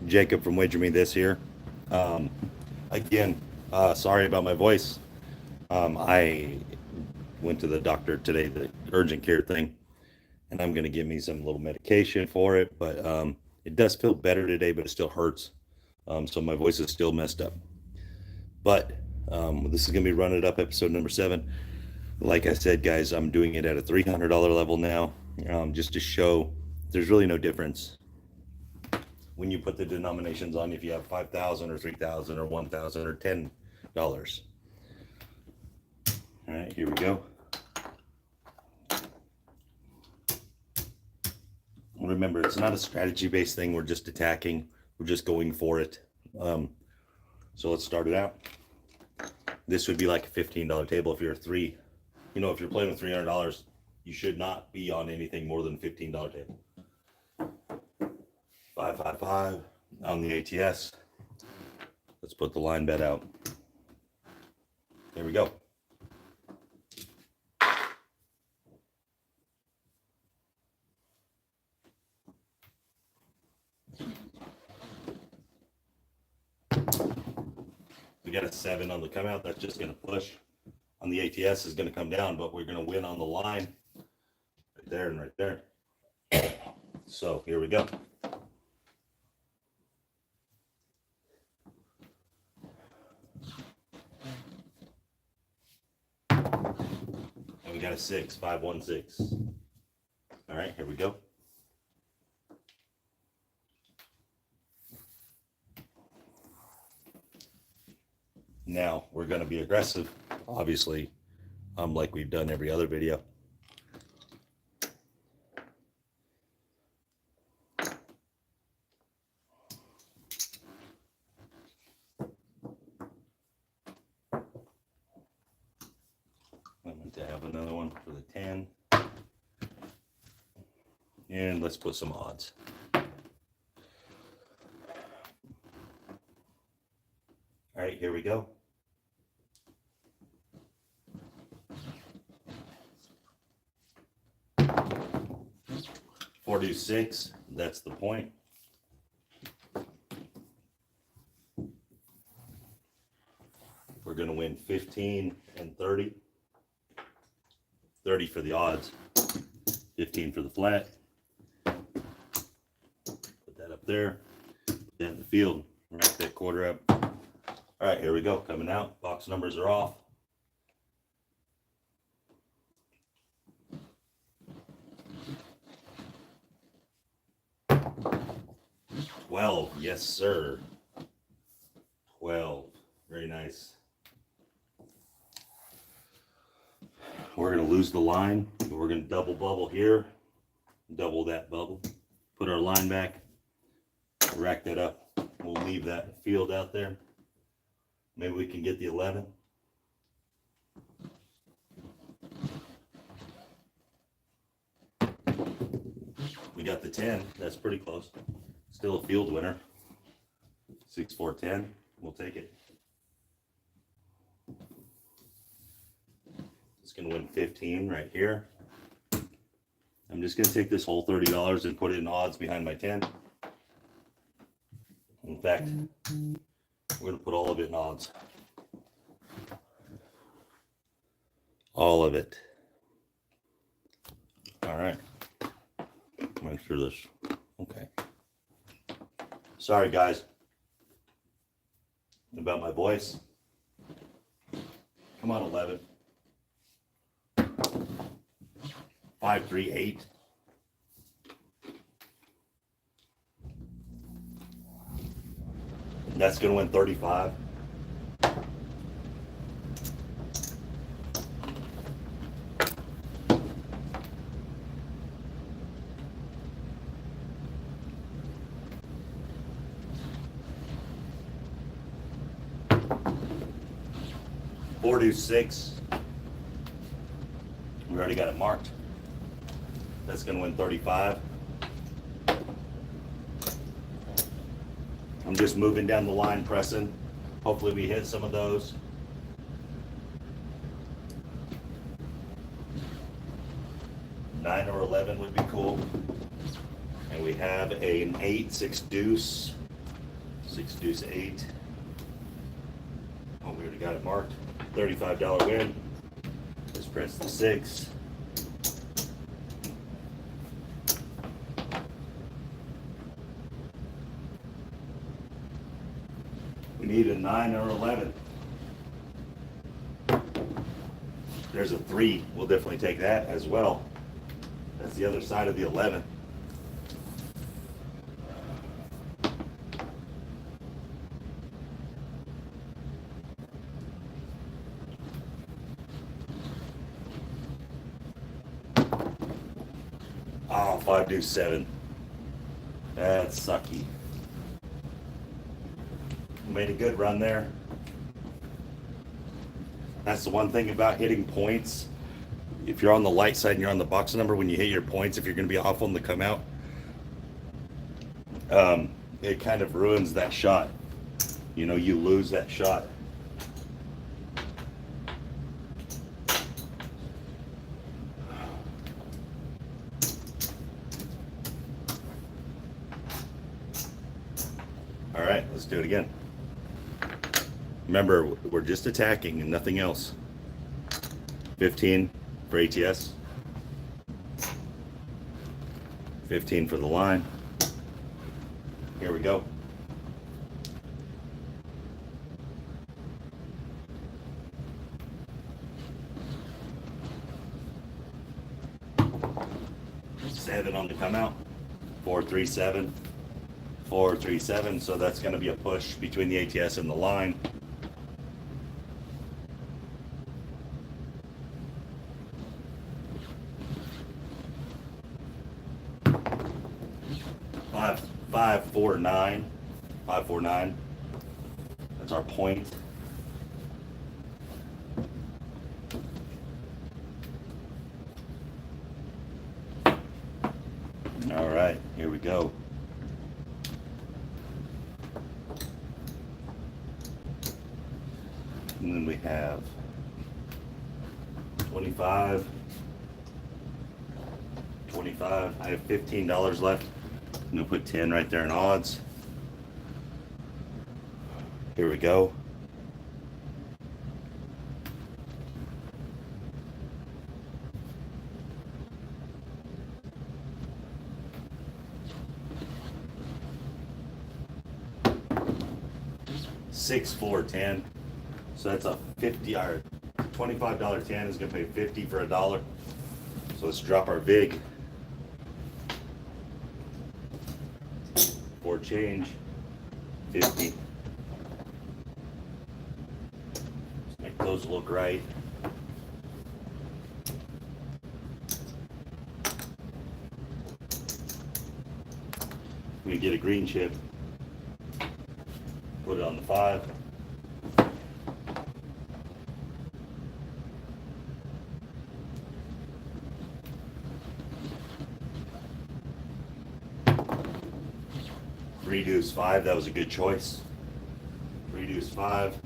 Jacob from Wager Me This here. Um, Again, sorry about my voice. I went to the doctor today, the urgent care thing, and I'm going to give me some little medication for it. But it does feel better today, but it still hurts. So my voice is still messed up. But this is going to be Run It Up episode number 7. Like I said, guys, I'm doing it at a $300 level now, just to show there's really no difference when you put the denominations on, if you have 5,000 or 3,000 or 1,000 or $10. All right, here we go. Remember, it's not a strategy-based thing. We're just attacking. We're just going for it. So let's start it out. This would be like a $15 table if you're if you're playing with $300, you should not be on anything more than a $15 table. 555 on the ATS. Let's put the line bet out. There we go. We got a 7 on the come out. That's just going to push. On the ATS is going to come down, but we're going to win on the line. Right there and right there. So here we go. And we got a 6, 516. All right, here we go. Now we're going to be aggressive, obviously, like we've done every other video. I'm going to have another one for the 10. And let's put some odds. All right, here we go. 46, that's the point. We're going to win 15 and 30. 30 for the odds, 15 for the flat. Put that up there. Put that in the field. Rack that quarter up. All right, here we go. Coming out. Box numbers are off. $12, yes sir. 12, very nice. We're going to lose the line. We're going to double bubble here, double that bubble, put our line back, rack that up. We'll leave that field out there. Maybe we can get the 11. We got the 10. That's pretty close. Still a field winner. 6, 4, 10. We'll take it. It's going to win 15 right here. I'm just going to take this whole $30 and put it in odds behind my 10. In fact, we're going to put all of it in odds. All of it. All right. Make sure this. Okay. Sorry, guys, about my voice. Come on, 11. 5, 3, 8. That's going to win 35. Four to 6. We already got it marked. That's going to win 35. I'm just moving down the line, pressing. Hopefully we hit some of those. Nine or 11 would be cool. And we have an 8, 6 deuce. 6 deuce 8. Oh, we already got it marked. $35 win. Let's press the 6. We need a 9 or 11. There's a 3. We'll definitely take that as well. That's the other side of the 11. Oh, 5 deuce 7. That's sucky. Made a good run there. That's the one thing about hitting points. If you're on the light side and you're on the box number, when you hit your points, if you're going to be off on the come out, it kind of ruins that shot. You know, you lose that shot. All right, let's do it again. Remember, we're just attacking and nothing else. 15 for ATS. 15 for the line. Here we go. Seven on the come out. 437. 437. So that's going to be a push between the ATS and the line. Five, 4, 9. 5, 4, 9. That's our point. All right, here we go. And then we have 25. 25. I have $15 left. I'm gonna put 10 right there in odds. Here we go. Six, 4, 10. So that's a 50 or $25 10 is gonna pay 50 for $1. So let's drop our VIG. For change, 50. Let's make those look right. We get a green chip. Put it on the 5. Three deuce 5, that was a good choice. 3 deuce 5.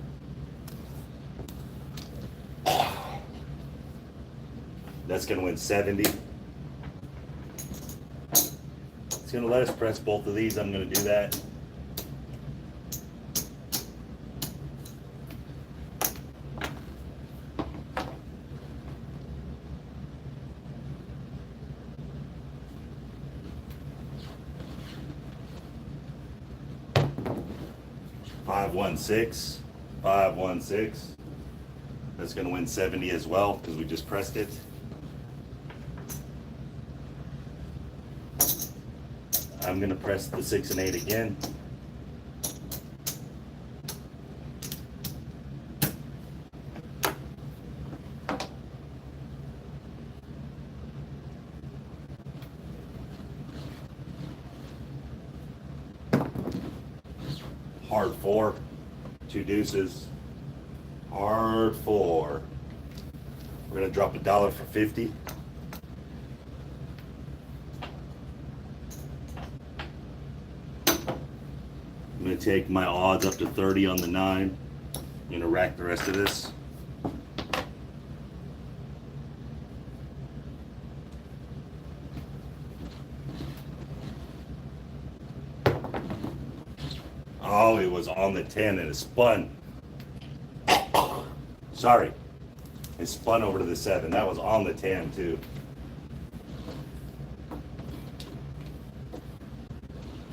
That's gonna win 70. It's gonna let us press both of these. I'm gonna do that. Five, 1, 6. 5, 1, 6. That's gonna win 70 as well because we just pressed it. I'm gonna press the 6 and 8 again. Hard 4, 2 deuces. Hard 4. We're gonna drop $1 for 50. I'm gonna take my odds up to 30 on the 9. I'm gonna rack the rest of this. Oh, it was on the 10 and it spun. Sorry. It spun over to the 7. That was on the 10 too.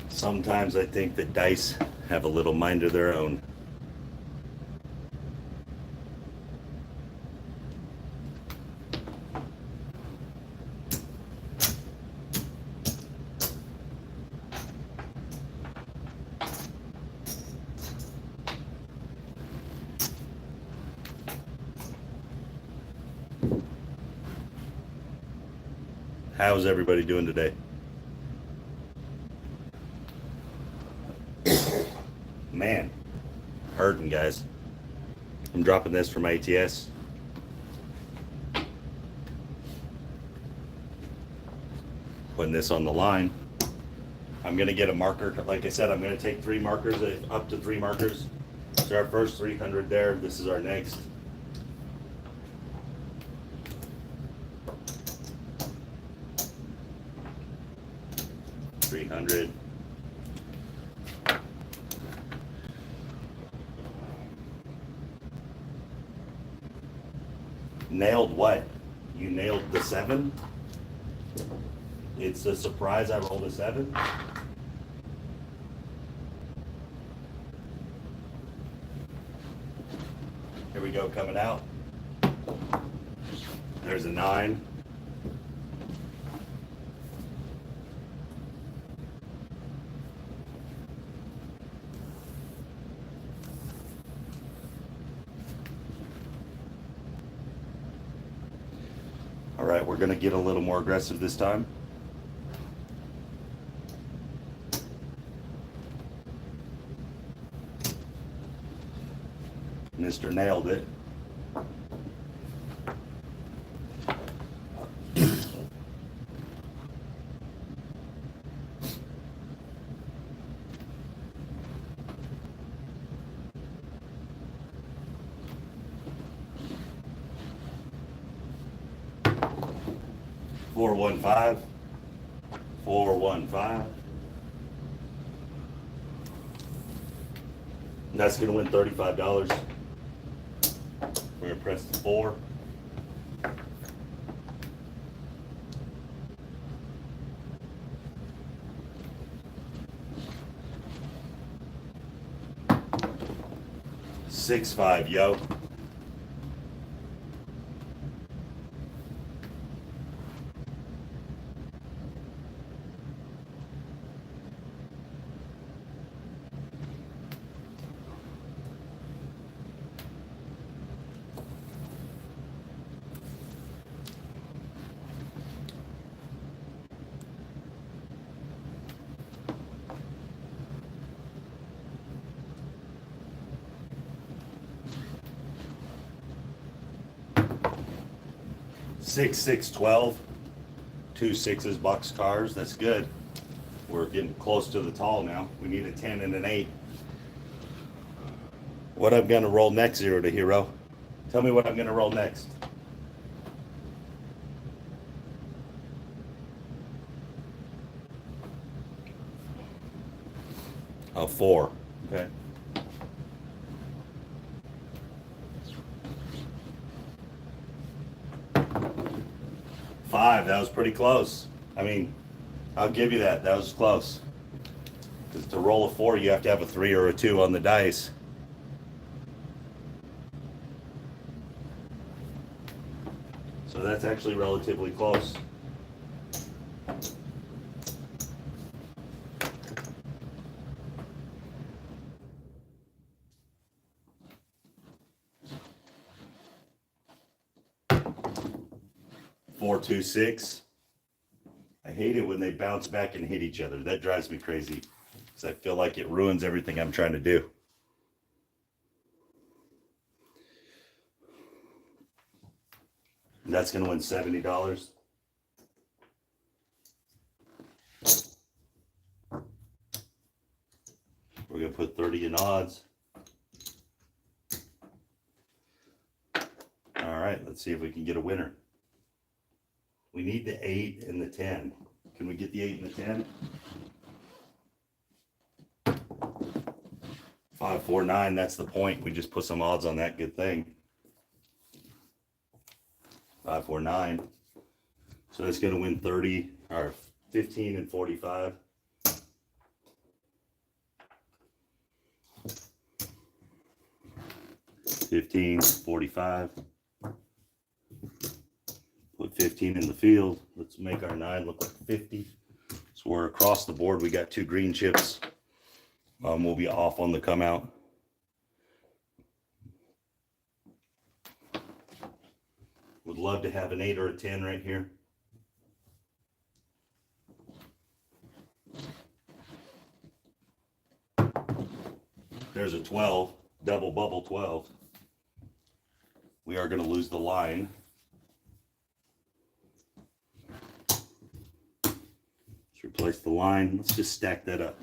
Sometimes I think that dice have a little mind of their own. How's everybody doing today? Man, hurting, guys. I'm dropping this for my ATS. Putting this on the line. I'm gonna get a marker. Like I said, I'm gonna take 3 markers, up to 3 markers. So our first 300 there. This is our next. $300. Nailed what? You nailed the 7? It's a surprise I rolled a 7? Here we go, coming out. There's a 9. All right, we're gonna get a little more aggressive this time. Mr. Nailed it. Four, 1, 5. 4, 1, 5. And that's gonna win $35. We're gonna press the 4. Six, 5, yo. Six, 6, 12. 2 6s, box cars. That's good. We're getting close to the tall now. We need a 10 and an 8. What I'm gonna roll next, 0 to hero? Tell me what I'm gonna roll next. A 4. Okay. 5. That was pretty close. I mean, I'll give you that. That was close. Because to roll a 4, you have to have a 3 or a 2 on the dice. So that's actually relatively close. Four, 2, 6. I hate it when they bounce back and hit each other. That drives me crazy because I feel like it ruins everything I'm trying to do. And that's going to win $70. We're going to put 30 in odds. All right, let's see if we can get a winner. We need the 8 and the 10. Can we get the 8 and the 10? 549, that's the point. We just put some odds on that. Good thing. 549. So it's going to win 30 or 15 and 45. $15.45. Put 15 in the field. Let's make our 9 look like 50. So we're across the board. We got 2 green chips. We'll be off on the come out. Would love to have an 8 or a 10 right here. There's a 12, double bubble 12. We are going to lose the line. Let's replace the line. Let's just stack that up.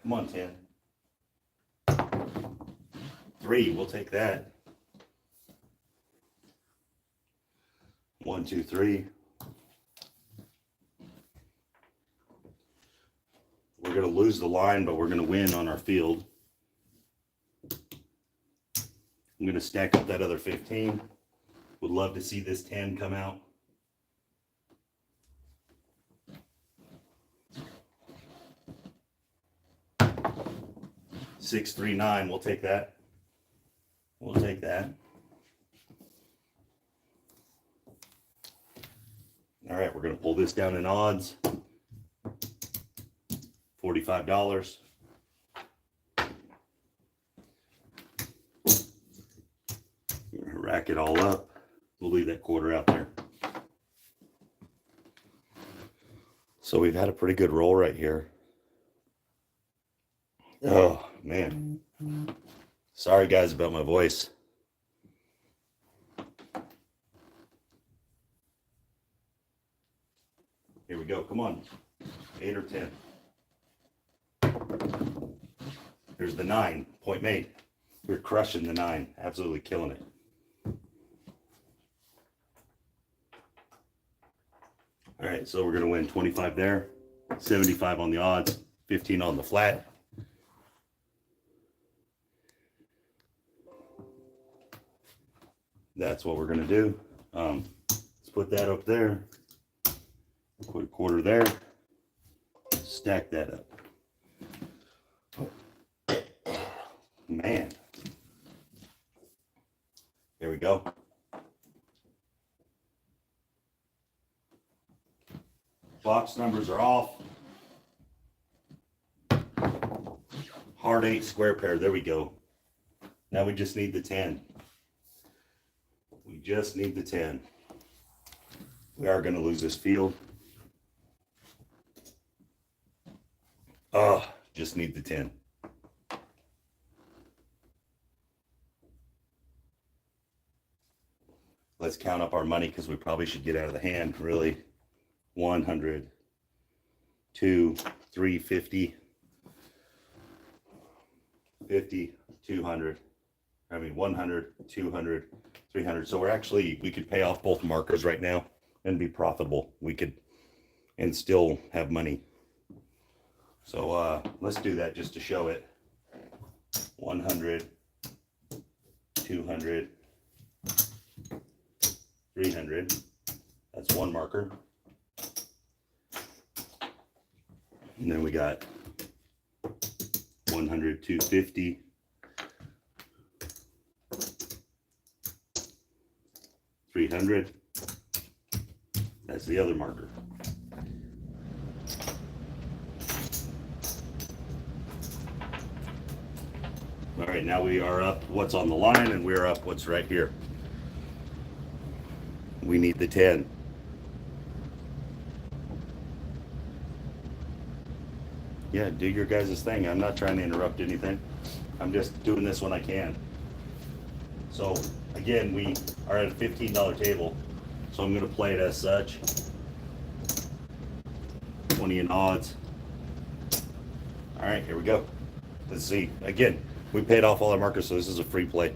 Come on, 10. 3, we'll take that. 1, 2, 3. We're going to lose the line, but we're going to win on our field. I'm going to stack up that other 15. Would love to see this 10 come out. Six, 3, 9. We'll take that. We'll take that. All right, we're going to pull this down in odds. $45. We're going to rack it all up. We'll leave that quarter out there. So we've had a pretty good roll right here. Oh, man. Sorry, guys, about my voice. Here we go. Come on. 8 or 10. There's the 9. Point made. We're crushing the 9. Absolutely killing it. All right, so we're going to win 25 there, 75 on the odds, 15 on the flat. That's what we're going to do. Let's put that up there. Put a quarter there. Stack that up. Man. Here we go. Box numbers are off. Hard 8, square pair. There we go. Now we just need the 10. We just need the 10. We are going to lose this field. Oh, just need the 10. Let's count up our money because we probably should get out of the hand, really. 100, 2, 3, 50, 50, 200. I mean, 100, 200, 300. So we could pay off both markers right now and be profitable. We could, and still have money. So let's do that just to show it. 100, 200, 300. That's one marker. And then we got 100, 250, 300. That's the other marker. All right, now we are up what's on the line, and we're up what's right here. We need the 10. Yeah, do your guys' thing. I'm not trying to interrupt anything. I'm just doing this when I can. So again, we are at a $15 table. So I'm going to play it as such. 20 in odds. All right, here we go. Let's see. Again, we paid off all our markers, so this is a free play.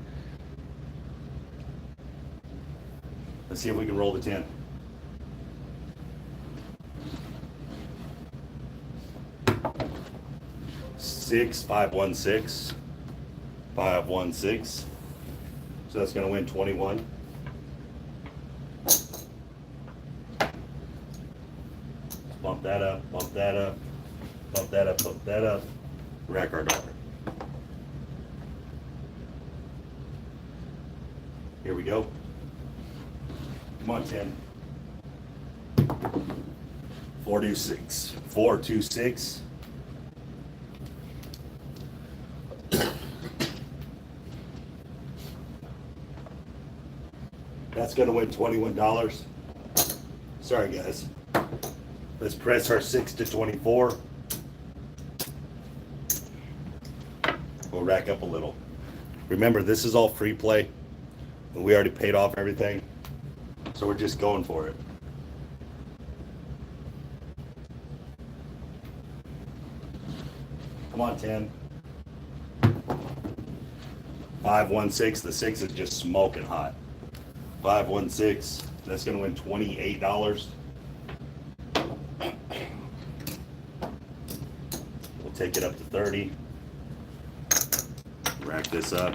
Let's see if we can roll the 10. 6, 516, 516. So that's going to win 21. Bump that up, bump that up, bump that up, bump that up. Rack our dollar. Here we go. Come on, 10. 426. 426. That's going to win $21. Sorry, guys. Let's press our 6 to 24. We'll rack up a little. Remember, this is all free play. And we already paid off everything. So we're just going for it. Come on, 10. 516. The 6 is just smoking hot. 516. That's going to win $28. We'll take it up to 30. Rack this up.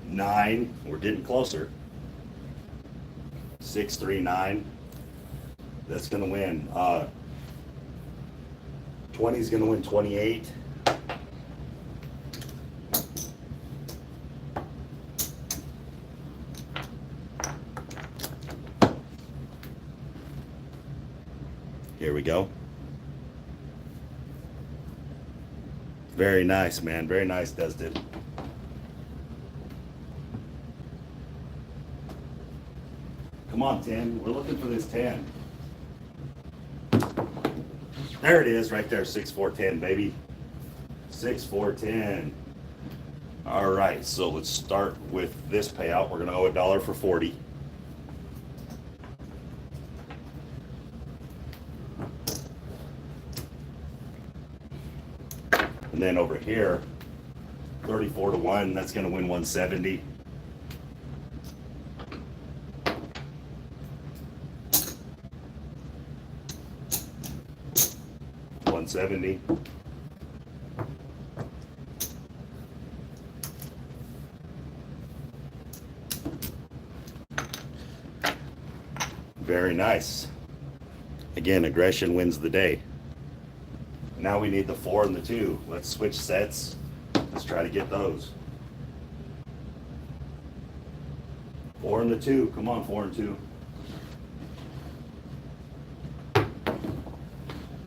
Nine. We're getting closer. 639. That's going to win. 20 is going to win 28. Here we go. Very nice, man. Very nice, Destin. Come on, 10. We're looking for this 10. There it is, right there. 6-4-10, baby. 6-4-10. All right, so let's start with this payout. We're going to owe $1 for 40. And then over here, 34 to 1, that's going to win 170. $170. Very nice. Again, aggression wins the day. Now we need the 4 and the 2. Let's switch sets. Let's try to get those. 4 and the 2. Come on, 4 and 2.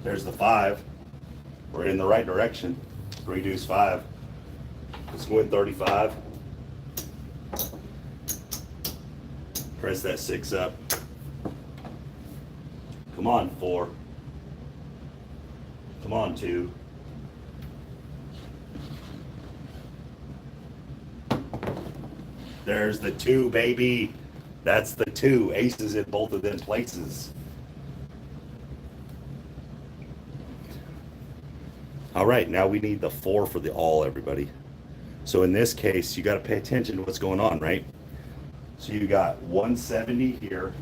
There's the 5. We're in the right direction. 3 deuce 5. Let's go in 35. Press that 6 up. Come on, 4. Come on, 2. There's the 2, baby. That's the 2. Aces in both of them places. All right, now we need the 4 for the all, everybody. So in this case, you got to pay attention to what's going on, right? So you got 170 here,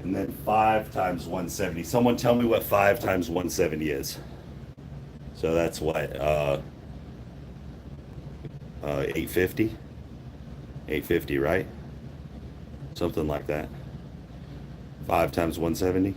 and then 5 times 170. Someone tell me what 5 times 170 is. So that's what, 850? 850, right? Something like that. 5 times 170.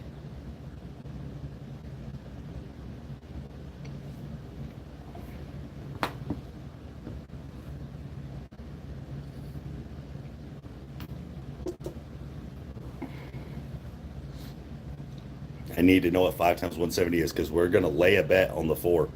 I need to know what 5 times 170 is because we're going to lay a bet on the 4.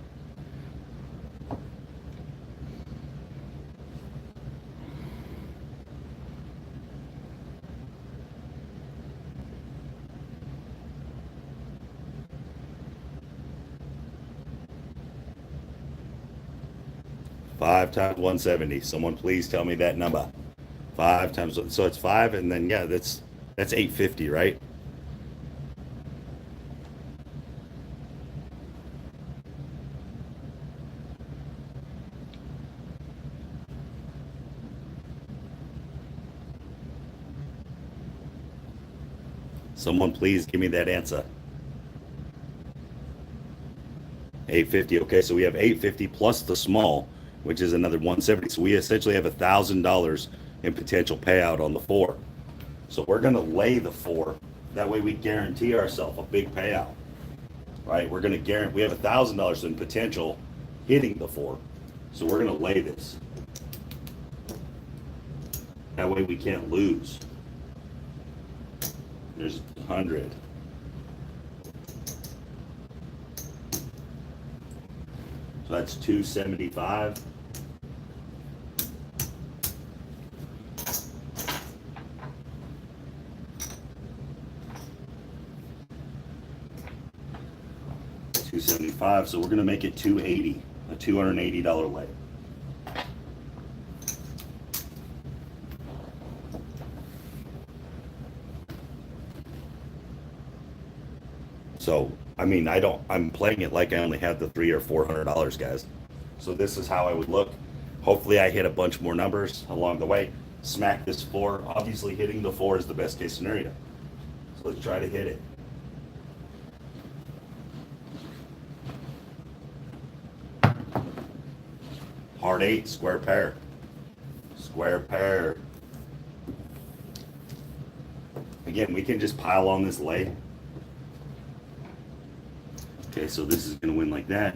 Five times 170. Someone please tell me that number. 5 times, so it's 5, and then yeah, that's 850, right? Someone please give me that answer. 850. Okay, so we have 850 plus the small, which is another 170. So we essentially have $1,000 in potential payout on the 4. So we're going to lay the 4. That way we guarantee ourselves a big payout, right? We're going to guarantee, we have $1,000 in potential hitting the 4. So we're going to lay this. That way we can't lose. There's 100. So that's 275. $275. So we're going to make it 280, a $280 lay. So, I mean, I'm playing it like I only had the $300 or $400, guys. So this is how I would look. Hopefully I hit a bunch more numbers along the way. Smack this 4. Obviously hitting the 4 is the best case scenario. So let's try to hit it. Hard 8, square pair. Square pair. Again, we can just pile on this lay. Okay, so this is going to win like that.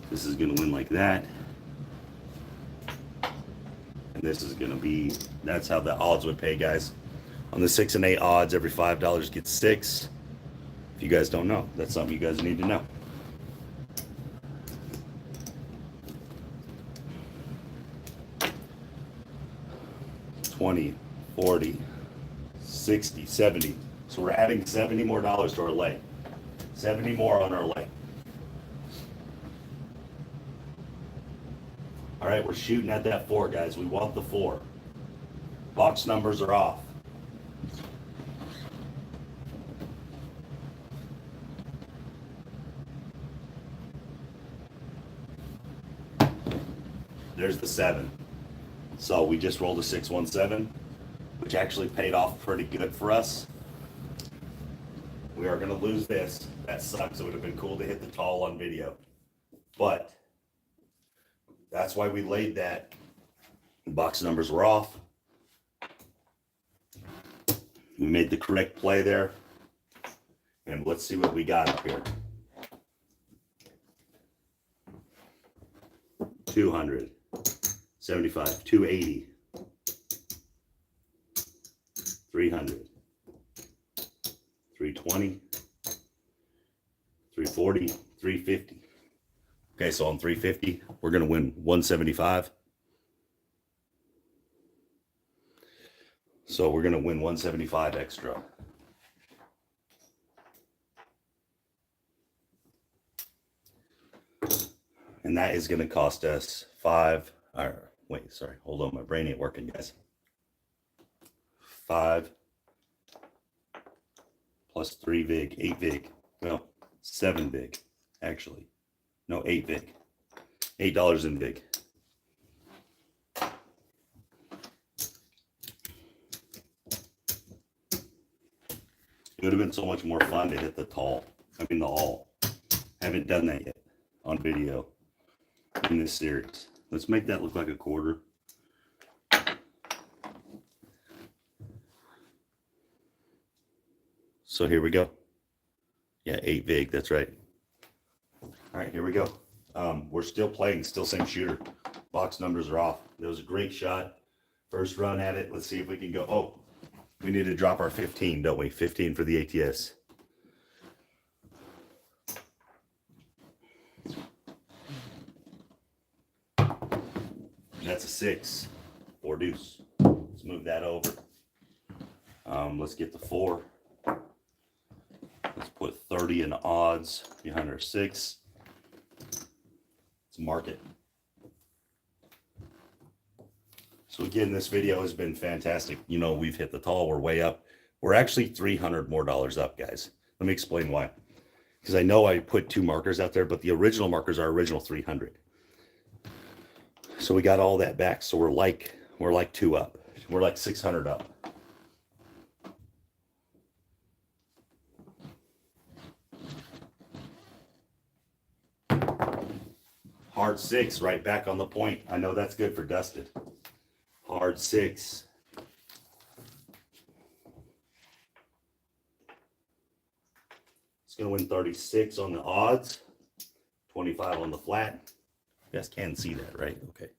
This is going to win like that. And this is going to be, that's how the odds would pay, guys. On the 6 and 8 odds, every $5 gets 6. If you guys don't know, that's something you guys need to know. $20, $40, $60, $70. So we're adding $70 more to our lay. 70 more on our lay. All right, we're shooting at that 4, guys. We want the 4. Box numbers are off. There's the 7. So we just rolled a 617, which actually paid off pretty good for us. We are going to lose this. That sucks. It would have been cool to hit the tall on video. But that's why we laid that. The box numbers were off. We made the correct play there. And let's see what we got up here. 200, 75, 280, 300. 320, 340, 350. Okay, so on 350, we're going to win 175. So we're going to win 175 extra. And that is going to cost us 5. Wait, sorry. Hold on. My brain ain't working, guys. 5 plus 3 VIG, 8 VIG. Well, 7 VIG, actually. No, 8 VIG. $8 in VIG. It would have been so much more fun to hit the tall. I mean, the all. Haven't done that yet on video in this series. Let's make that look like a quarter. So here we go. Yeah, 8 VIG, that's right. All right, here we go. We're still playing, still same shooter. Box numbers are off. It was a great shot. First run at it. Let's see if we can go. Oh, we need to drop our 15, don't we? 15 for the ATS. That's a 6. 4 deuce. Let's move that over. Let's get the 4. Let's put 30 in odds behind our 6. Let's mark it. So again, this video has been fantastic. You know, we've hit the tall. We're way up. We're actually $300 more up, guys. Let me explain why. Because I know I put 2 markers out there, but the original markers are original 300. So we got all that back. So we're like 2 up. We're like 600 up. Hard 6, right back on the point. I know that's good for Dustin. Hard 6. It's going to win 36 on the odds, 25 on the flat. You guys can see that, right? Okay.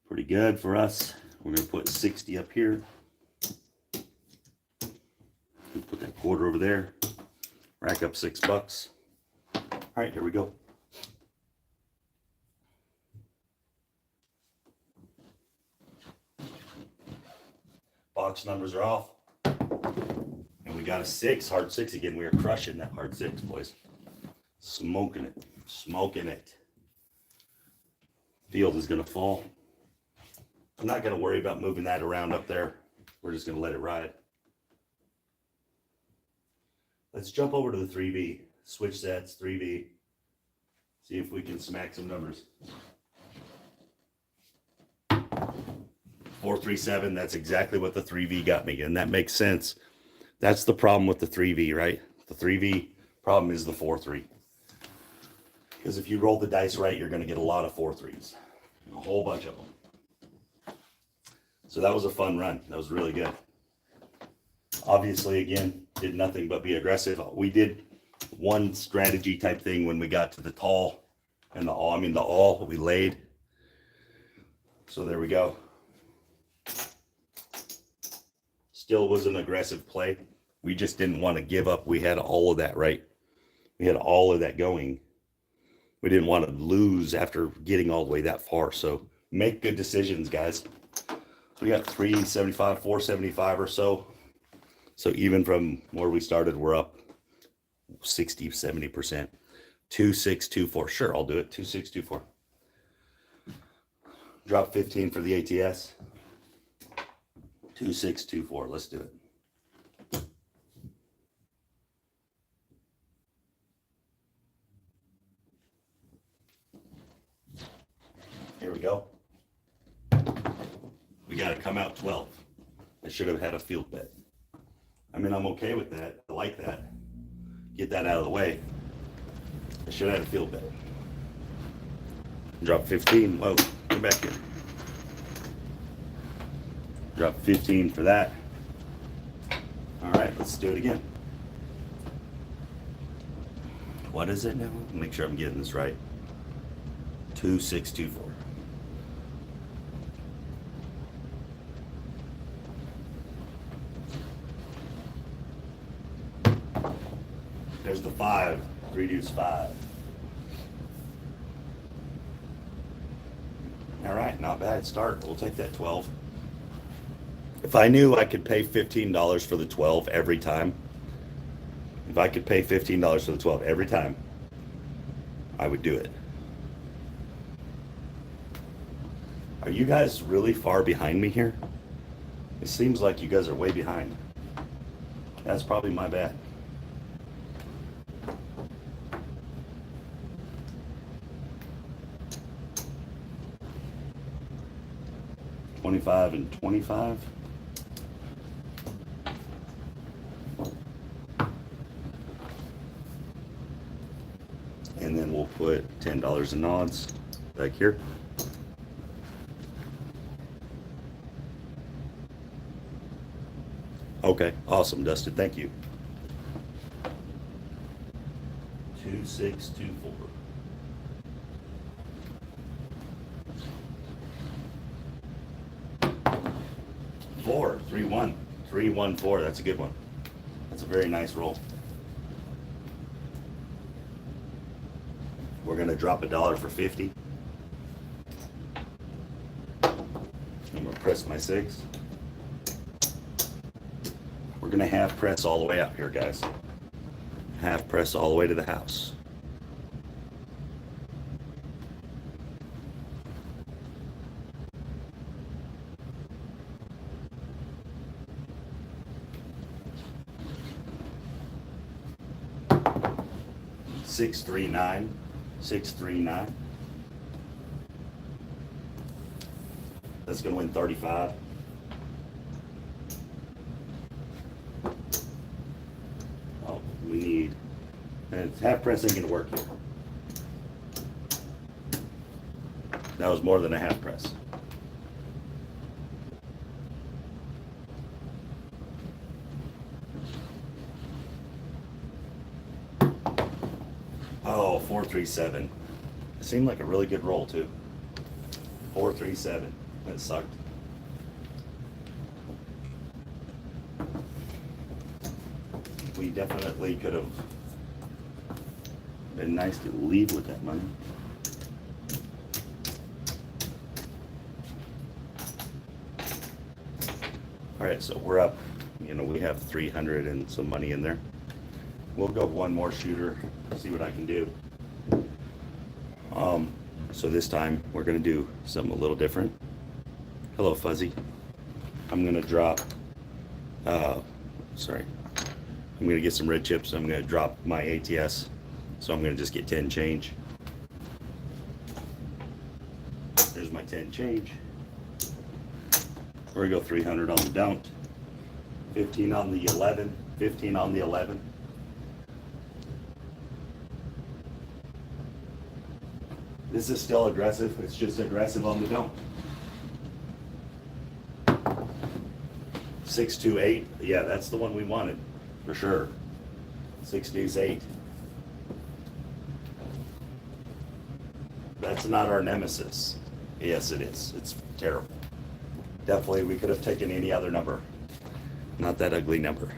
Pretty good for us. We're going to put 60 up here. We'll put that quarter over there. Rack up $6. All right, here we go. Box numbers are off. And we got a 6, hard 6 again. We are crushing that hard 6, boys. Smoking it. Smoking it. Field is going to fall. I'm not going to worry about moving that around up there. We're just going to let it ride. Let's jump over to the 3V. Switch sets, 3V. See if we can smack some numbers. 437, that's exactly what the 3V got me, and that makes sense. That's the problem with the 3V, right? The 3V problem is the 4-3. Because if you roll the dice right, you're going to get a lot of 4-3s. A whole bunch of them. So that was a fun run. That was really good. Obviously, again, did nothing but be aggressive. We did one strategy type thing when we got to the tall and the all. I mean, the all we laid. So there we go. Still was an aggressive play. We just didn't want to give up. We had all of that, right? We had all of that going. We didn't want to lose after getting all the way that far. So make good decisions, guys. We got 375, 475 or so. So even from where we started, we're up 60, 70%. 2624. Sure, I'll do it. 2624. Drop 15 for the ATS. 2624. Let's do it. Here we go. We got to come out 12. I should have had a field bet. I mean, I'm okay with that. I like that. Get that out of the way. I should have had a field bet. Drop 15. Whoa, come back here. Drop 15 for that. All right, let's do it again. What is it now? Make sure I'm getting this right. 2624. There's the 5. 3 deuce 5. All right, not bad start. We'll take that 12. If I knew I could pay $15 for the 12 every time, if I could pay $15 for the 12 every time, I would do it. Are you guys really far behind me here? It seems like you guys are way behind. That's probably my bad. $25 and $25. And then we'll put $10 in odds back here. Okay, awesome, Dustin. Thank you. 2624. 4, 3, 1, 3, 1, 4. That's a good one. That's a very nice roll. We're gonna drop $1 for 50. I'm gonna press my 6. We're gonna half press all the way up here, guys. Half press all the way to the house. $639, $639. That's gonna win 35. Oh, we need, and half press ain't gonna work here. That was more than a half press. Oh, 437. It seemed like a really good roll too. 437. That sucked. We definitely could have been nice to leave with that money. All right, so we're up. You know, we have 300 and some money in there. We'll go one more shooter, see what I can do. So this time we're gonna do something a little different. Hello, Fuzzy. I'm gonna drop, sorry. I'm gonna get some red chips. I'm gonna drop my ATS. So I'm gonna just get 10 change. There's my 10 change. We're gonna go 300 on the don't. 15 on the 11. 15 on the 11. This is still aggressive. It's just aggressive on the don't. 628. Yeah, that's the one we wanted for sure. 628. That's not our nemesis. Yes, it is. It's terrible. Definitely, we could have taken any other number. Not that ugly number.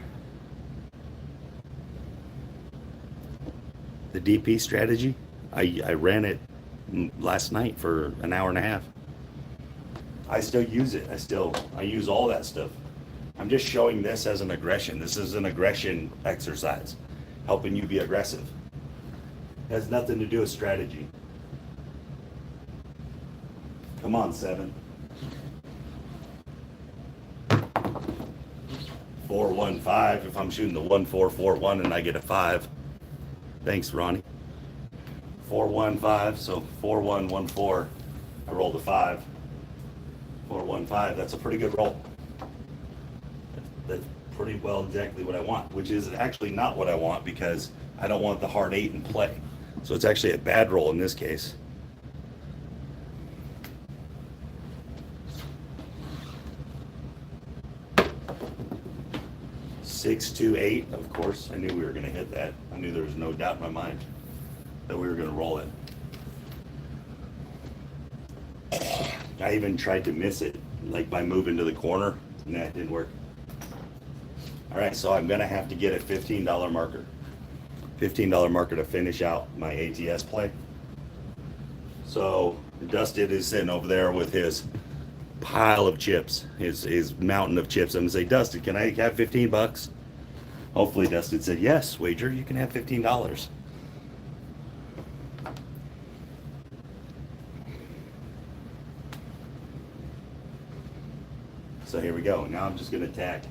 The DP strategy, I ran it last night for an hour and a half. I still use it. I use all that stuff. I'm just showing this as an aggression. This is an aggression exercise, helping you be aggressive. It has nothing to do with strategy. Come on, 7. 415. If I'm shooting the 1441 and I get a 5. Thanks, Ronnie. 415, so 4114. I rolled a 5. 415. That's a pretty good roll. That's pretty well exactly what I want, which is actually not what I want because I don't want the hard 8 in play. So it's actually a bad roll in this case. Six, 2, 8. Of course, I knew we were going to hit that. I knew there was no doubt in my mind that we were going to roll it. I even tried to miss it, like by moving to the corner, and that didn't work. All right, so I'm going to have to get a $15 marker. $15 marker to finish out my ATS play. So Dustin is sitting over there with his pile of chips, his mountain of chips. I'm gonna say, Dustin, can I have $15? Hopefully Dustin said, yes, wager, you can have $15. So here we go. Now I'm just gonna attack.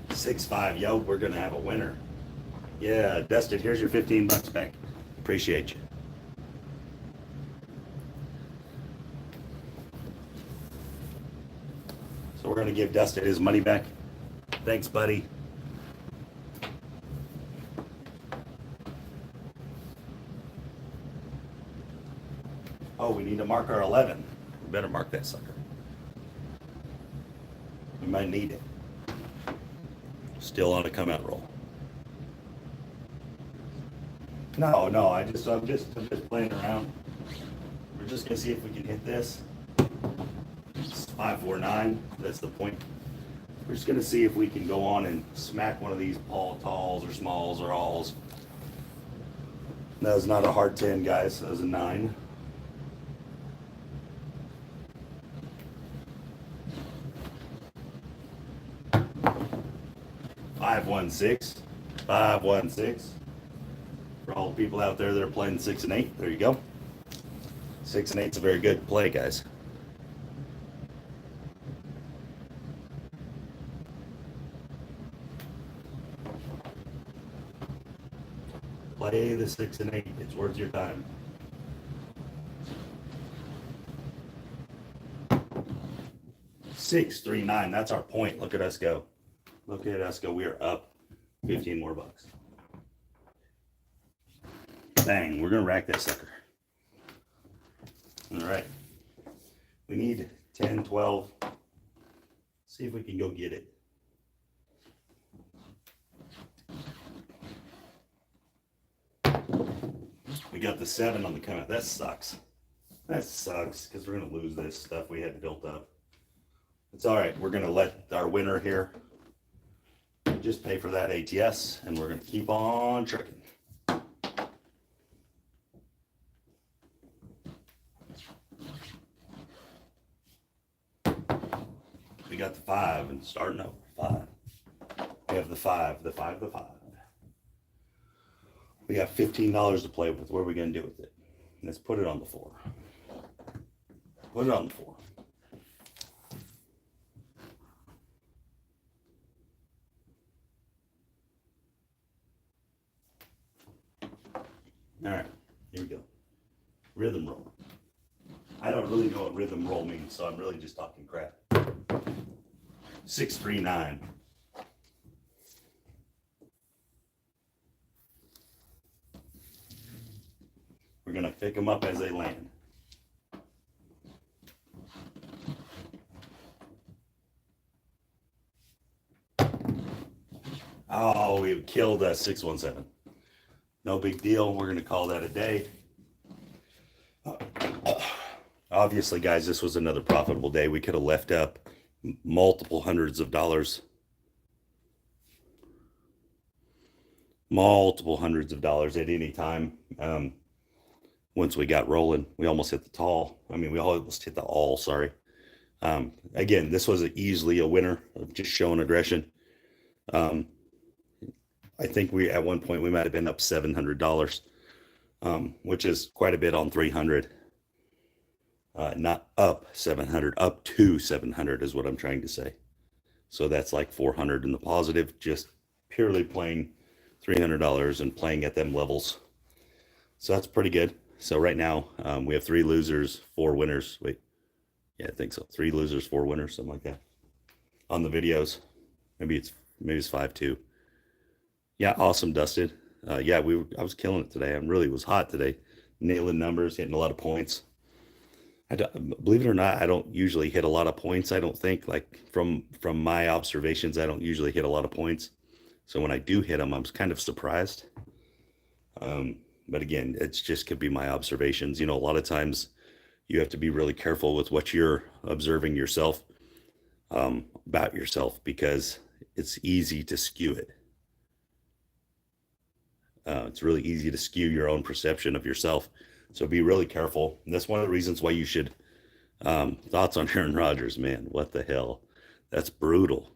$6-5, yo, we're gonna have a winner. Yeah, Dustin, here's your $15 back. Appreciate you. So we're gonna give Dustin his money back. Thanks, buddy. Oh, we need to mark our 11. We better mark that sucker. We might need it. Still on a come out roll. No, I'm just playing around. We're just gonna see if we can hit this. It's 549. That's the point. We're just gonna see if we can go on and smack one of these talls or smalls or alls. That was not a hard 10, guys. That was a 9. $516. 516. For all the people out there that are playing 6 and 8, there you go. 6 and 8's a very good play, guys. Play the 6 and 8. It's worth your time. 639. That's our point. Look at us go. Look at us go. We are up 15 more bucks. Bang. We're going to rack that sucker. All right. We need 10, 12. See if we can go get it. We got the 7 on the come out. That sucks. That sucks because we're going to lose this stuff we had built up. It's all right. We're going to let our winner here just pay for that ATS, and we're going to keep on trucking. We got the 5 and starting over. 5. We have the 5, the 5, the 5. We got $15 to play with. What are we going to do with it? Let's put it on the 4. Put it on the 4. All right, here we go. Rhythm roll. I don't really know what rhythm roll means, so I'm really just talking crap. 639. We're going to pick them up as they land. Oh, we killed that 617. No big deal. We're going to call that a day. Obviously, guys, this was another profitable day. We could have left up multiple hundreds of dollars. Multiple hundreds of dollars at any time. Once we got rolling, we almost hit the tall. I mean, we almost hit the all, sorry. Again, this was easily a winner of just showing aggression. I think at one point we might have been up $700, which is quite a bit on 300. Not up 700, up to 700 is what I'm trying to say. So that's like 400 in the positive, just purely playing $300 and playing at them levels. So that's pretty good. So right now we have 3 losers, 4 winners. Wait, yeah, I think so. 3 losers, 4 winners, something like that. On the videos, maybe it's 5 too. Yeah, awesome, Dustin. Yeah, I was killing it today. I really was hot today, nailing numbers, hitting a lot of points. Believe it or not, I don't usually hit a lot of points. I don't think, like from my observations, I don't usually hit a lot of points. So when I do hit them, I'm kind of surprised. But again, it's just could be my observations. You know, a lot of times you have to be really careful with what you're observing yourself, about yourself, because it's easy to skew it. It's really easy to skew your own perception of yourself. So be really careful. And that's one of the reasons why you should, thoughts on Aaron Rodgers, man, what the hell? That's brutal.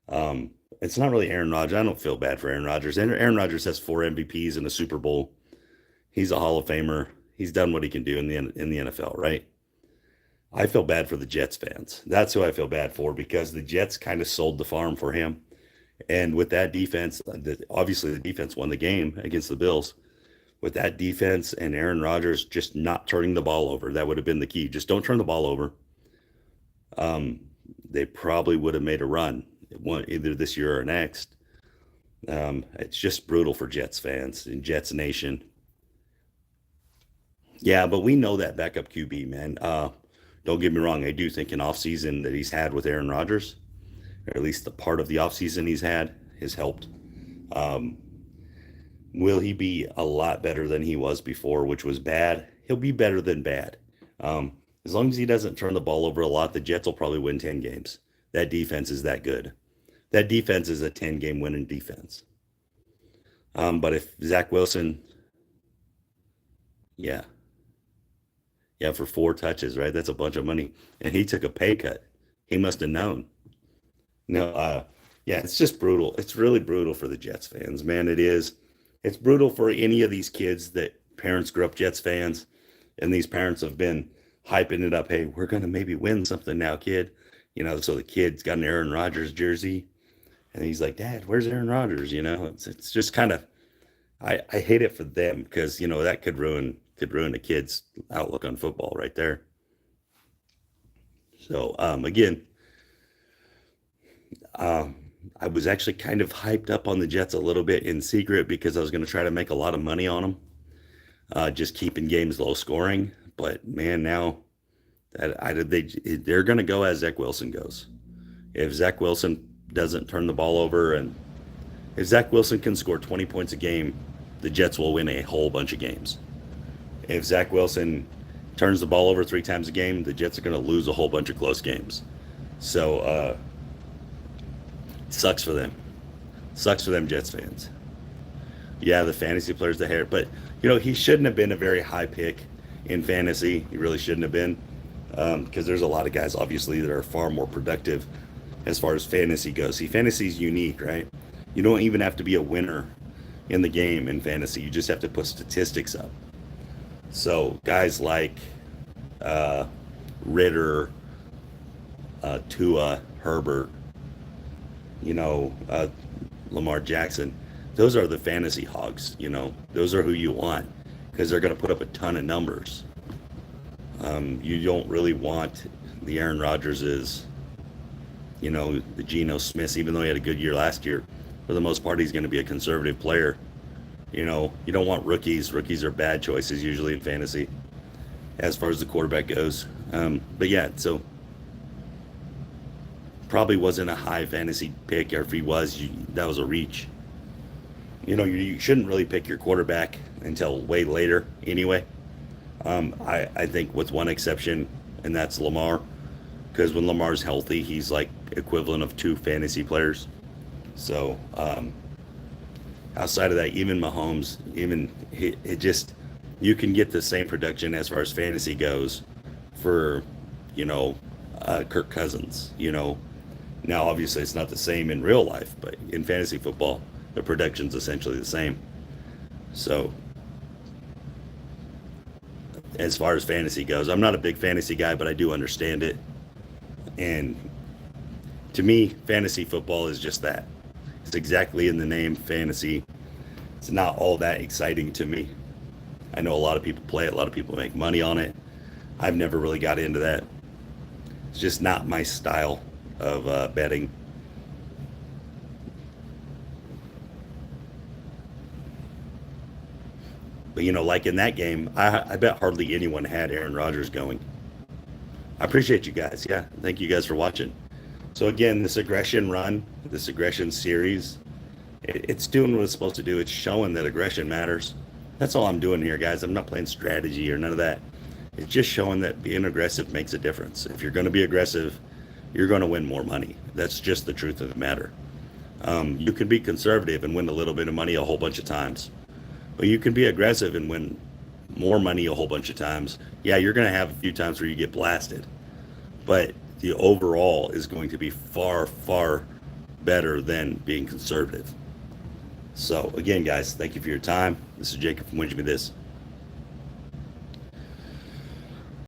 It's not really Aaron Rodgers. I don't feel bad for Aaron Rodgers. Aaron Rodgers has 4 MVPs and a Super Bowl. He's a Hall of Famer. He's done what he can do in the NFL, right? I feel bad for the Jets fans. That's who I feel bad for, because the Jets kind of sold the farm for him. And with that defense, obviously the defense won the game against the Bills. With that defense and Aaron Rodgers just not turning the ball over, that would have been the key. Just don't turn the ball over. They probably would have made a run, either this year or next. It's just brutal for Jets fans and Jets Nation. Yeah, but we know that backup QB, man. Don't get me wrong. I do think an offseason that he's had with Aaron Rodgers, or at least the part of the offseason he's had, has helped. Will he be a lot better than he was before, which was bad? He'll be better than bad. As long as he doesn't turn the ball over a lot, the Jets will probably win 10 games. That defense is that good. That defense is a 10-game winning defense. But if Zach Wilson, yeah, for 4 touches, right? That's a bunch of money. And he took a pay cut. He must have known. No, yeah, it's just brutal. It's really brutal for the Jets fans, man. It is. It's brutal for any of these kids that parents grew up Jets fans, and these parents have been hyping it up. Hey, we're going to maybe win something now, kid. You know, so the kid's got an Aaron Rodgers jersey, and he's like, Dad, where's Aaron Rodgers? You know, it's just kind of, I hate it for them, because, you know, that could ruin a kid's outlook on football right there. So again, um, I was actually kind of hyped up on the Jets a little bit in secret because I was going to try to make a lot of money on them, just keeping games low scoring. But man, now that they're going to go as Zach Wilson goes. If Zach Wilson doesn't turn the ball over, and if Zach Wilson can score 20 points a game, the Jets will win a whole bunch of games. If Zach Wilson turns the ball over 3 times a game, the Jets are going to lose a whole bunch of close games. So sucks for them. Sucks for them Jets fans. Yeah, the fantasy players, the hair, but he shouldn't have been a very high pick in fantasy. He really shouldn't have been, because there's a lot of guys obviously that are far more productive as far as fantasy goes. See, fantasy is unique, right? You don't even have to be a winner in the game in fantasy. You just have to put statistics up. So guys like Ritter, Tua, Herbert, Lamar Jackson, those are the fantasy hogs. Those are who you want because they're going to put up a ton of numbers. You don't really want the Aaron Rodgerses, the Geno Smiths, even though he had a good year last year. For the most part, he's going to be a conservative player. You don't want rookies. Rookies are bad choices usually in fantasy as far as the quarterback goes. But yeah, so probably wasn't a high fantasy pick, or if he was, that was a reach. You shouldn't really pick your quarterback until way later anyway. I think with one exception, and that's Lamar, because when Lamar's healthy, he's like equivalent of 2 fantasy players. So outside of that, even Mahomes, you can get the same production as far as fantasy goes for, Kirk Cousins. Now obviously it's not the same in real life, but in fantasy football, the production's essentially the same. So as far as fantasy goes, I'm not a big fantasy guy, but I do understand it. And to me, fantasy football is just that. It's exactly in the name, fantasy. It's not all that exciting to me. I know a lot of people play it, a lot of people make money on it. I've never really got into that. It's just not my style of betting. But like in that game, I bet hardly anyone had Aaron Rodgers going. I appreciate you guys. Yeah, thank you guys for watching. So again, this aggression run, this aggression series, it's doing what it's supposed to do. It's showing that aggression matters. That's all I'm doing here, guys. I'm not playing strategy or none of that. It's just showing that being aggressive makes a difference. If you're going to be aggressive, you're going to win more money. That's just the truth of the matter. You can be conservative and win a little bit of money a whole bunch of times. But you can be aggressive and win more money a whole bunch of times. Yeah, you're going to have a few times where you get blasted. But the overall is going to be far, far better than being conservative. So again, guys, thank you for your time. This is Jacob from Win Me This.